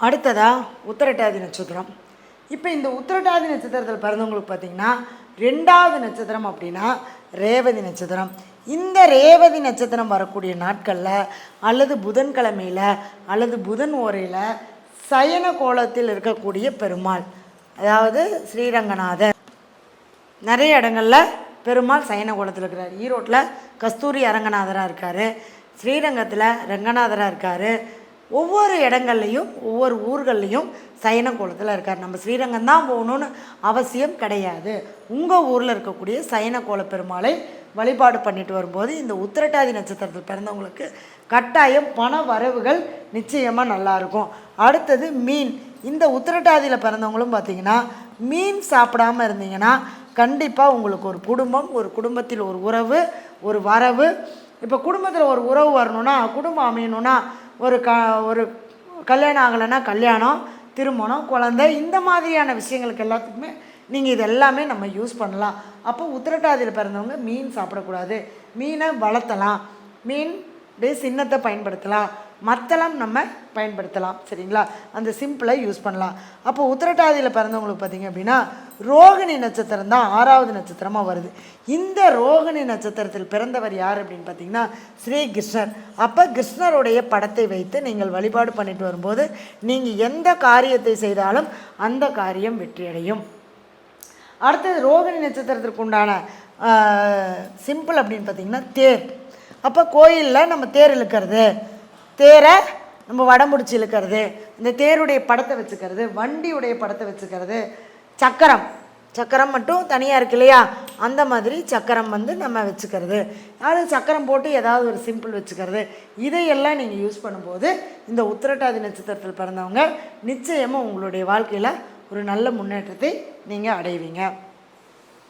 அடுத்ததாக உத்திரட்டாதி நட்சத்திரம். இப்போ இந்த உத்திரட்டாதி நட்சத்திரத்தில் பிறந்தவங்களுக்கு பார்த்திங்கன்னா 2வது நட்சத்திரம் அப்படின்னா ரேவதி நட்சத்திரம். இந்த ரேவதி நட்சத்திரம் வரக்கூடிய நாட்களில் அல்லது புதன்கிழமையில் அல்லது புதன் ஓரையில் சயன கோலத்தில் இருக்கக்கூடிய பெருமாள், அதாவது ஸ்ரீரங்கநாதர். நிறைய இடங்களில் பெருமாள் சயன கோலத்தில் இருக்கிறார். ஈரோட்டில் கஸ்தூரி அரங்கநாதராக இருக்கார், ஸ்ரீரங்கத்தில் ரங்கநாதராக இருக்கார். ஒவ்வொரு இடங்கள்லையும் ஒவ்வொரு ஊர்கள்லேயும் சயன கோலத்தில் இருக்கார். நம்ம ஸ்ரீரங்கம் தான் போகணுன்னு அவசியம் கிடையாது. உங்கள் ஊரில் இருக்கக்கூடிய சயன கோல பெருமாளை வழிபாடு பண்ணிட்டு வரும்போது இந்த உத்திரட்டாதி நட்சத்திரத்தில் பிறந்தவங்களுக்கு கட்டாயம் பண வரவுகள் நிச்சயமாக நல்லாயிருக்கும். அடுத்தது மீன். இந்த உத்திரட்டாதியில் பிறந்தவங்களும் பார்த்திங்கன்னா மீன் சாப்பிடாமல் இருந்தீங்கன்னா கண்டிப்பாக உங்களுக்கு ஒரு குடும்பம், ஒரு குடும்பத்தில் ஒரு உறவு, ஒரு வரவு. இப்போ குடும்பத்தில் ஒரு உறவு வரணுன்னா, குடும்பம் அமையணுன்னா, ஒரு கல்யாணம் ஆகலைன்னா கல்யாணம், திருமணம், குழந்தை, இந்த மாதிரியான விஷயங்களுக்கு எல்லாத்துக்குமே நீங்கள் இது எல்லாமே நம்ம யூஸ் பண்ணலாம். அப்போ உத்திரட்டாதியில் பிறந்தவங்க மீன் சாப்பிடக்கூடாது. மீனை வளர்த்தலாம், மீன் சின்னத்தை பயன்படுத்தலாம், மத்தளம் நம்ம பயன்படுத்தலாம். சரிங்களா? அந்த சிம்பிளை யூஸ் பண்ணலாம். அப்போ உத்திரட்டாதியில் பிறந்தவங்களுக்கு பார்த்திங்க அப்படின்னா ரோகிணி நட்சத்திரம் தான் 6வது நட்சத்திரமாக வருது. இந்த ரோகிணி நட்சத்திரத்தில் பிறந்தவர் யார் அப்படின்னு பார்த்திங்கன்னா ஸ்ரீ கிருஷ்ணர். அப்போ கிருஷ்ணருடைய படத்தை வைத்து நீங்கள் வழிபாடு பண்ணிட்டு வரும்போது நீங்கள் எந்த காரியத்தை செய்தாலும் அந்த காரியம் வெற்றியடையும். அடுத்தது ரோகிணி நட்சத்திரத்திற்கு உண்டான சிம்பிள் அப்படின்னு பார்த்திங்கன்னா தேர். அப்போ கோயிலில் நம்ம தேர் இழுக்கிறது, தேரை நம்ம வடமுடிச்சு இழுக்கிறது, இந்த தேருடைய படத்தை வச்சுக்கிறது, வண்டியுடைய படத்தை வச்சுக்கிறது, சக்கரம் மட்டும் தனியாக இருக்கு இல்லையா, அந்த மாதிரி சக்கரம் நம்ம வச்சுக்கிறது, அது சக்கரம் போட்டு ஏதாவது ஒரு சிம்பிள் வச்சுக்கிறது, இதையெல்லாம் நீங்கள் யூஸ் பண்ணும்போது இந்த உத்திரட்டாதி நட்சத்திரத்தில் பிறந்தவங்க நிச்சயமாக உங்களுடைய வாழ்க்கையில் ஒரு நல்ல முன்னேற்றத்தை நீங்கள் அடைவீங்க.